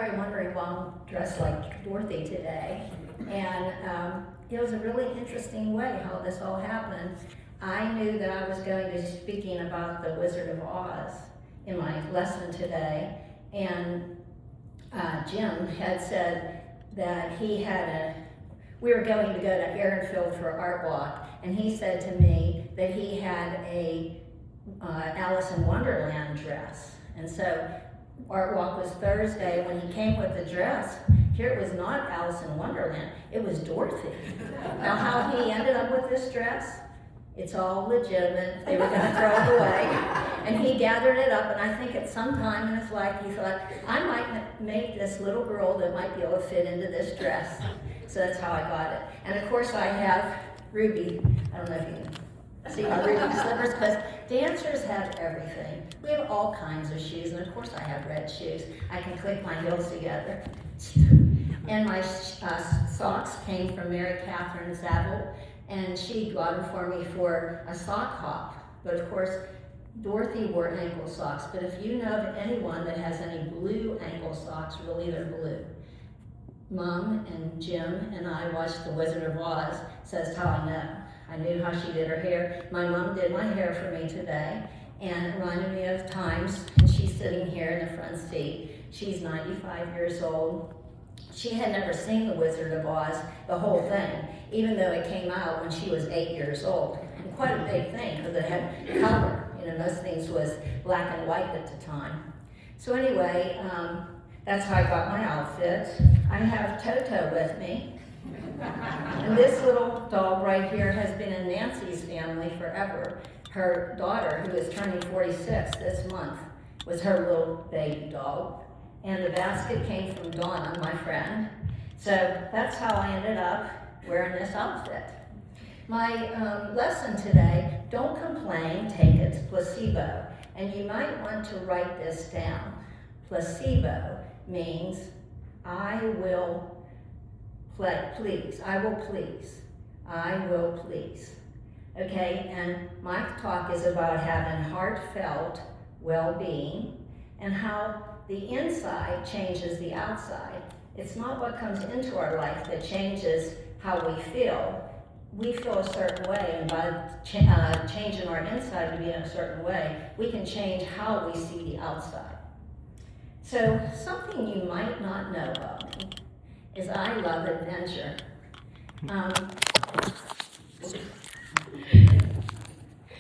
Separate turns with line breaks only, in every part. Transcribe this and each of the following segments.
probably wondering why I'm dressed like Dorothy today. And it was a really interesting way how this all happened. I knew that I was going to be speaking about the Wizard of Oz in my lesson today. And Jim had said that we were going to go to Ehrenfield for Art Walk, and he said to me that he had a Alice in Wonderland dress. And so Art Walk was Thursday. When he came with the dress, here it was not Alice in Wonderland, it was Dorothy. Now how he ended up with this dress, it's all legitimate. They were going to throw it away. And he gathered it up, and I think at some time in his life he thought, I might make this little girl that might be able to fit into this dress. So that's how I got it. And of course I have Ruby, I don't know if you can see my Ruby slippers, because dancers have everything. We have all kinds of shoes, and of course I have red shoes. I can click my heels together. And my socks came from Mary Catherine Zabel, and she got them for me for a sock hop. But of course, Dorothy wore ankle socks, but if you know of anyone that has any blue ankle socks, really they're blue. Mom and Jim and I watched The Wizard of Oz, so that's how I know. I knew how she did her hair. My mom did my hair for me today, and it reminded me of times, and she's sitting here in the front seat. She's 95 years old. She had never seen The Wizard of Oz, the whole thing, even though it came out when she was 8 years old. And quite a big thing, because it had color. Most things was black and white at the time. So anyway, that's how I got my outfit. I have Toto with me. And this little dog right here has been in Nancy's family forever. Her daughter, who is turning 46 this month, was her little baby dog. And the basket came from Donna, my friend. So that's how I ended up wearing this outfit. My lesson today, don't complain, take it, placebo. And you might want to write this down. Placebo means I will please, I will please, I will please. Okay, and my talk is about having heartfelt well-being and how the inside changes the outside. It's not what comes into our life that changes how we feel. We feel a certain way, and by changing our inside to be in a certain way, we can change how we see the outside. So something you might not know about me is I love adventure.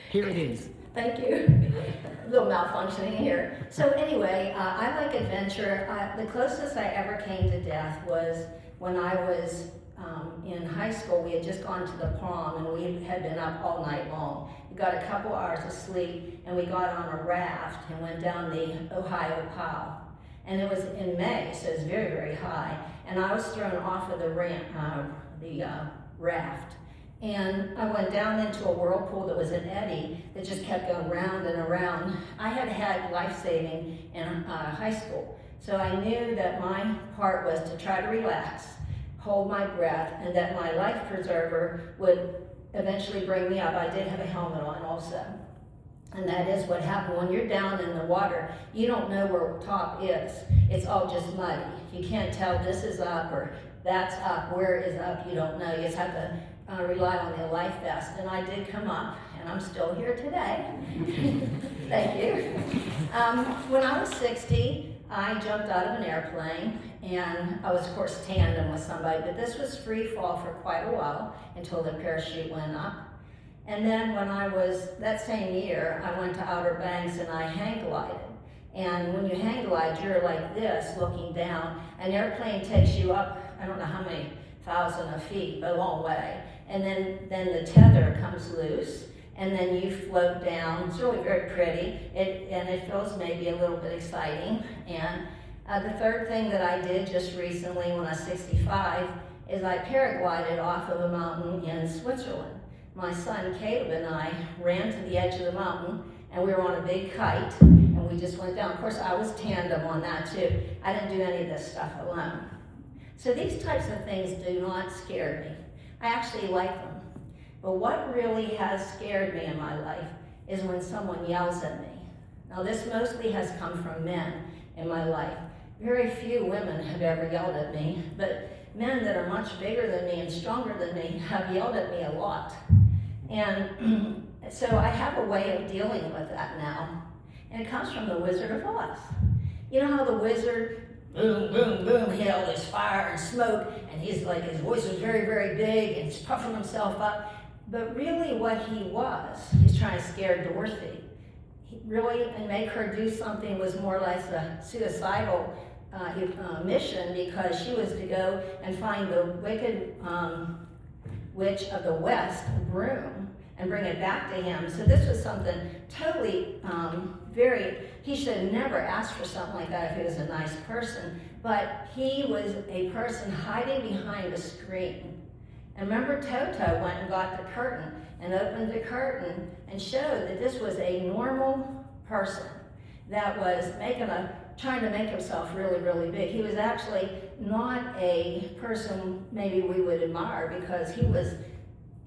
Here it is.
Thank you. A little malfunctioning here. So anyway, I like adventure. The closest I ever came to death was when I was in high school. We had just gone to the prom, and we had been up all night long. We got a couple hours of sleep, and we got on a raft and went down the Ohio Powell. And it was in May, so it was very, very high. And I was thrown off of the raft. And I went down into a whirlpool that was an eddy that just kept going round and around. I had had life-saving in high school, so I knew that my part was to try to relax, hold my breath, and that my life preserver would eventually bring me up. I did have a helmet on also. And that is what happened when you're down in the water. You don't know where top is. It's all just muddy. You can't tell this is up or that's up. Where is up? You don't know. You just have to rely on the life vest. And I did come up, and I'm still here today. Thank you. When I was 60, I jumped out of an airplane, and I was, of course, tandem with somebody, but this was free fall for quite a while until the parachute went up. And then when I was, that same year, I went to Outer Banks and I hang glided. And when you hang glide, you're like this, looking down. An airplane takes you up, I don't know how many thousand of feet, but a long way. And then the tether comes loose, and then you float down. It's really very pretty, and it feels maybe a little bit exciting. And the third thing that I did just recently when I was 65 is I paraglided off of a mountain in Switzerland. My son Caleb and I ran to the edge of the mountain, and we were on a big kite, and we just went down. Of course, I was tandem on that too. I didn't do any of this stuff alone. So these types of things do not scare me. I actually like them. But what really has scared me in my life is when someone yells at me. Now this mostly has come from men in my life. very few women have ever yelled at me, but men that are much bigger than me and stronger than me have yelled at me a lot. And so I have a way of dealing with that now. And it comes from the Wizard of Oz. You know how the wizard, boom, boom, boom, he had all this fire and smoke, and he's like, his voice was very, very big, and he's puffing himself up. But really what he was, he's trying to scare Dorothy. He really, and make her do something was more or less a suicidal mission, because she was to go and find the wicked witch of the West, broom, and bring it back to him. So this was something totally he should have never asked for something like that if he was a nice person, but he was a person hiding behind a screen. And remember, Toto went and got the curtain and opened the curtain and showed that this was a normal person that was trying to make himself really, really big. He was actually not a person maybe we would admire, because he was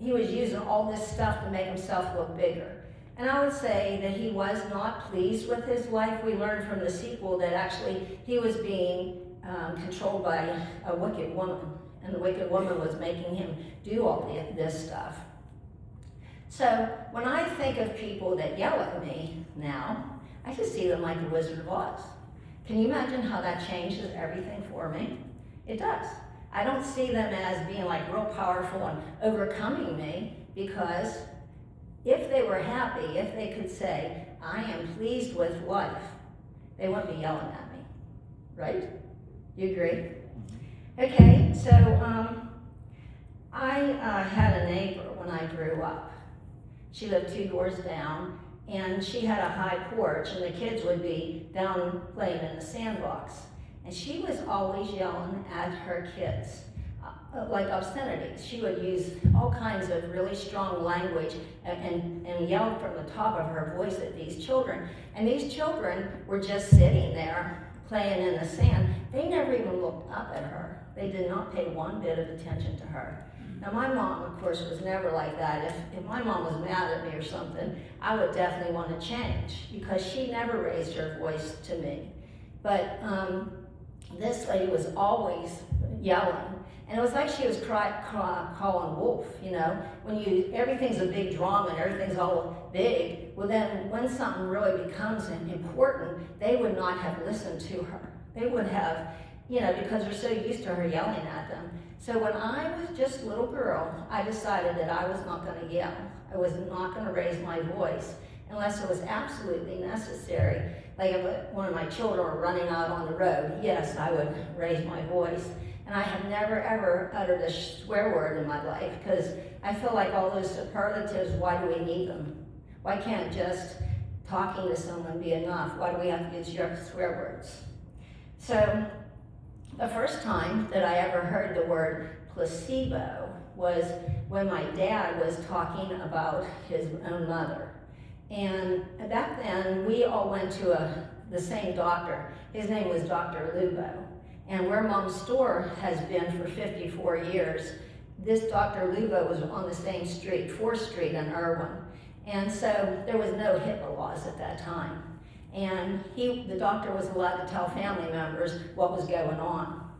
using all this stuff to make himself look bigger. And I would say that he was not pleased with his life. We learned from the sequel that actually he was being controlled by a wicked woman, and the wicked woman was making him do all this stuff. So when I think of people that yell at me now, I just see them like the Wizard of Oz. Can you imagine how that changes everything for me? It does. I don't see them as being like real powerful and overcoming me, because if they were happy, if they could say, I am pleased with life, they wouldn't be yelling at me, right? You agree? Okay, so I had a neighbor when I grew up. She lived 2 doors down, and she had a high porch, and the kids would be down playing in the sandbox. And she was always yelling at her kids, like obscenities. She would use all kinds of really strong language and yell from the top of her voice at these children. And these children were just sitting there playing in the sand. They never even looked up at her. They did not pay one bit of attention to her. Now my mom, of course, was never like that. If my mom was mad at me or something, I would definitely want to change, because she never raised her voice to me. But this lady was always yelling. And it was like she was calling wolf, you know. When everything's a big drama and everything's all big, well then when something really becomes important, they would not have listened to her. They would have, because they're so used to her yelling at them. So when I was just a little girl, I decided that I was not going to yell. I was not going to raise my voice unless it was absolutely necessary. Like if one of my children were running out on the road, yes, I would raise my voice. And I have never ever uttered a swear word in my life, because I feel like all those superlatives, why do we need them? Why can't just talking to someone be enough? Why do we have to use swear words? So the first time that I ever heard the word placebo was when my dad was talking about his own mother. And back then, we all went to the same doctor. His name was Dr. Lubo. And where Mom's store has been for 54 years, this Dr. Lubo was on the same street, 4th Street in Irwin. And so there was no HIPAA laws at that time. And the doctor was allowed to tell family members what was going on.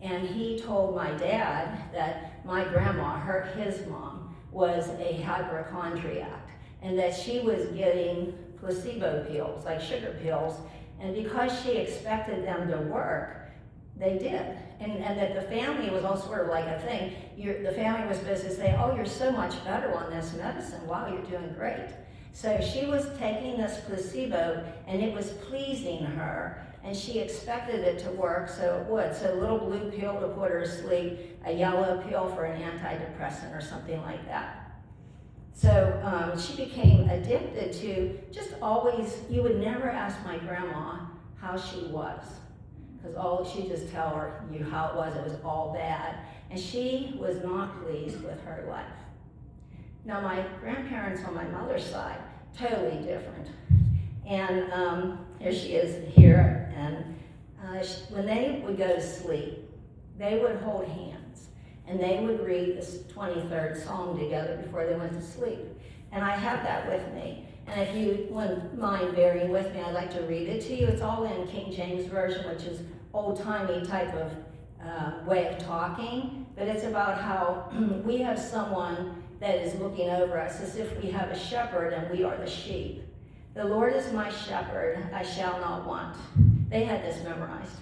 And he told my dad that my grandma, his mom, was a hypochondriac, and that she was getting placebo pills, like sugar pills, and because she expected them to work, they did. And that the family was all sort of like a thing. The family was supposed to say, oh, you're so much better on this medicine. Wow, you're doing great. So she was taking this placebo, and it was pleasing her, and she expected it to work, so it would. So a little blue pill to put her to sleep, a yellow pill for an antidepressant or something like that. So she became addicted to just always, you would never ask my grandma how she was, because she'd just tell you how it was all bad. And she was not pleased with her life. Now my grandparents on my mother's side, totally different. And here she is here, and when they would go to sleep, they would hold hands, and they would read this 23rd Psalm together before they went to sleep. And I have that with me. And if you wouldn't mind bearing with me, I'd like to read it to you. It's all in King James Version, which is old-timey type of way of talking, but it's about how we have someone that is looking over us as if we have a shepherd and we are the sheep. The Lord is my shepherd, I shall not want. They had this memorized.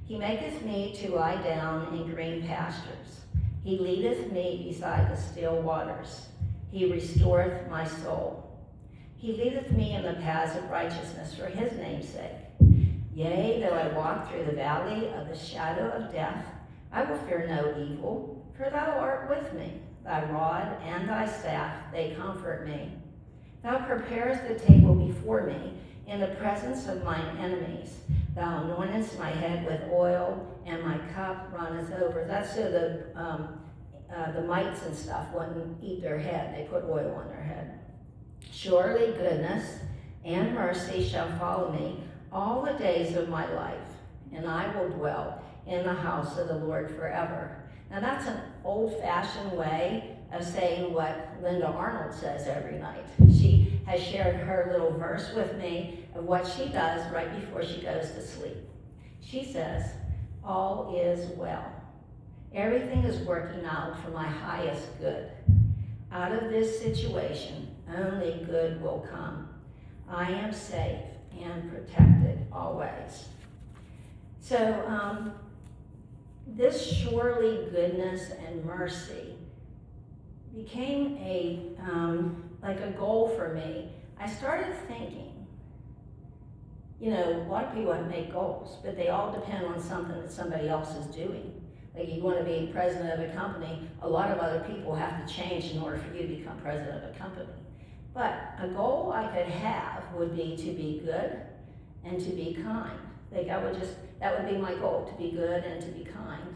He maketh me to lie down in green pastures. He leadeth me beside the still waters. He restoreth my soul. He leadeth me in the paths of righteousness for his name's sake. Yea, though I walk through the valley of the shadow of death, I will fear no evil, for thou art with me. Thy rod and thy staff, they comfort me. Thou preparest the table before me in the presence of mine enemies. Thou anointest my head with oil, and my cup runneth over. That's so the mites and stuff wouldn't eat their head. They put oil on their head. Surely goodness and mercy shall follow me all the days of my life, and I will dwell in the house of the Lord forever. Now that's an old-fashioned way of saying what Linda Arnold says every night. She has shared her little verse with me of what she does right before she goes to sleep. She says, all is well. Everything is working out for my highest good. Out of this situation, only good will come. I am safe and protected always. So this surely goodness and mercy became like a goal for me. I started thinking, a lot of people make goals, but they all depend on something that somebody else is doing. Like you want to be president of a company, a lot of other people have to change in order for you to become president of a company. But a goal I could have would be to be good and to be kind. That would be my goal, to be good and to be kind.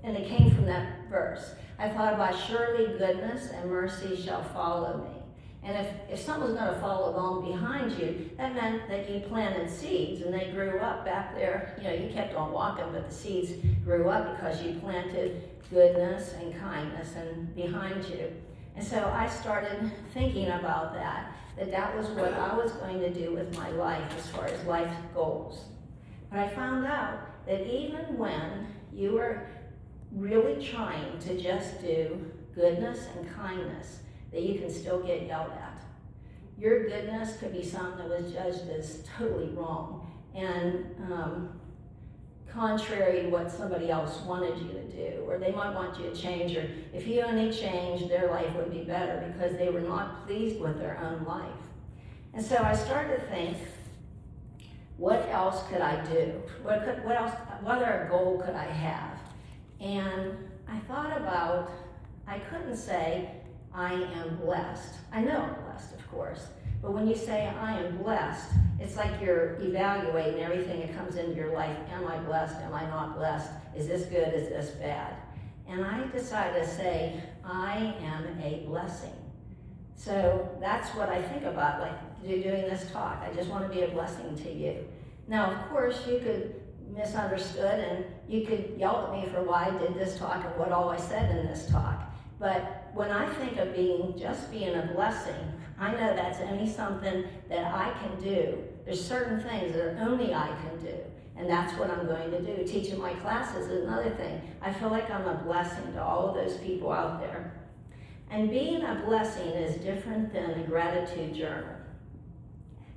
And it came from that verse. I thought about surely goodness and mercy shall follow me. And if someone's going to follow along behind you, that meant that you planted seeds and they grew up back there. You kept on walking, but the seeds grew up because you planted goodness and kindness and behind you. And so I started thinking about that was what I was going to do with my life as far as life goals. But I found out that even when you are really trying to just do goodness and kindness, that you can still get yelled at. Your goodness could be something that was judged as totally wrong and contrary to what somebody else wanted you to do, or they might want you to change, or if you only changed, their life would be better because they were not pleased with their own life. And so I started to think, what else could I do? What other goal could I have? And I thought about, I couldn't say, I am blessed. I know I'm blessed, of course. But when you say I am blessed, it's like you're evaluating everything that comes into your life. Am I blessed? Am I not blessed? Is this good? Is this bad? And I decided to say, I am a blessing. So that's what I think about, like doing this talk. I just want to be a blessing to you. Now, of course, you could misunderstood and you could yell at me for why I did this talk and what all I said in this talk. But when I think of just being a blessing, I know that's only something that I can do. There's certain things that only I can do, and that's what I'm going to do. Teaching my classes is another thing. I feel like I'm a blessing to all of those people out there. And being a blessing is different than a gratitude journal.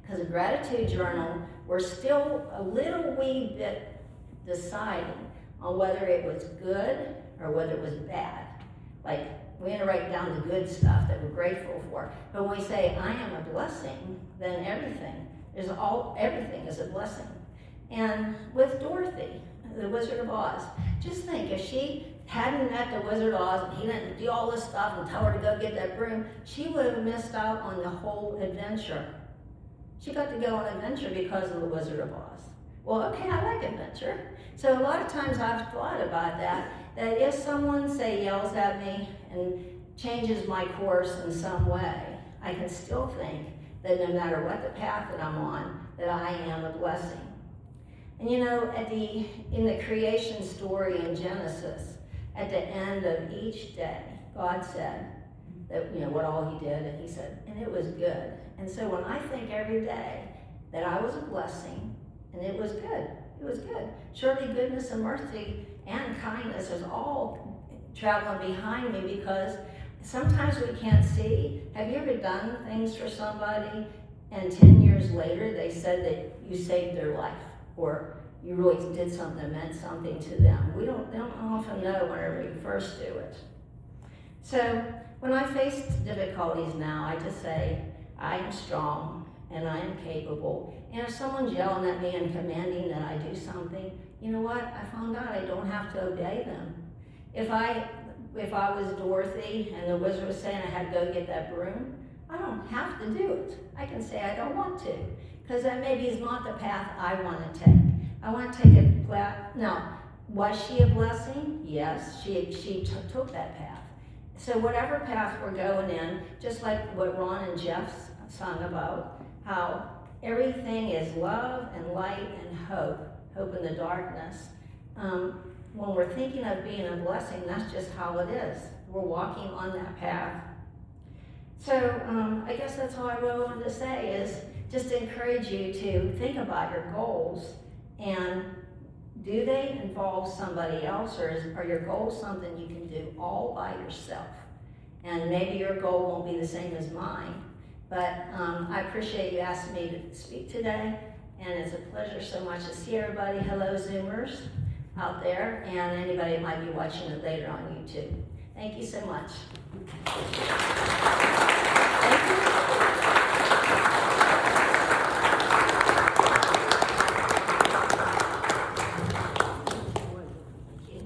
Because a gratitude journal, we're still a little wee bit deciding on whether it was good or whether it was bad. Like, we're going to write down the good stuff that we're grateful for. But when we say, I am a blessing, then everything is a blessing. And with Dorothy, the Wizard of Oz, just think, if she hadn't met the Wizard of Oz and he didn't do all this stuff and tell her to go get that broom, she would have missed out on the whole adventure. She got to go on an adventure because of the Wizard of Oz. Well, okay, I like adventure. So a lot of times I've thought about that if someone, say, yells at me and changes my course in some way, I can still think that no matter what the path that I'm on, that I am a blessing. And in the creation story in Genesis, at the end of each day, God said that, what all he did, and he said, and it was good. And so when I think every day that I was a blessing, and it was good, It was good. Surely goodness and mercy and kindness is all traveling behind me, because sometimes we can't see. Have you ever done things for somebody and 10 years later they said that you saved their life, or you really did something that meant something to them? They don't often know whenever you first do it. So when I face difficulties now, I just say, I am strong and I am capable. And if someone's yelling at me and commanding that I do something, you know what? I found out I don't have to obey them. If I was Dorothy and the wizard was saying I had to go get that broom, I don't have to do it. I can say I don't want to, because that maybe is not the path I want to take. I want to take a path. Now, was she a blessing? Yes, she took that path. So whatever path we're going in, just like what Ron and Jeff sung about, how everything is love and light and hope in the darkness. When we're thinking of being a blessing, that's just how it is. We're walking on that path. So I guess that's all I really wanted to say, is just to encourage you to think about your goals, and do they involve somebody else, or are your goals something you can do all by yourself? And maybe your goal won't be the same as mine, but I appreciate you asking me to speak today, and it's a pleasure so much to see everybody. Hello, Zoomers out there, and anybody that might be watching it later on YouTube. Thank you so much.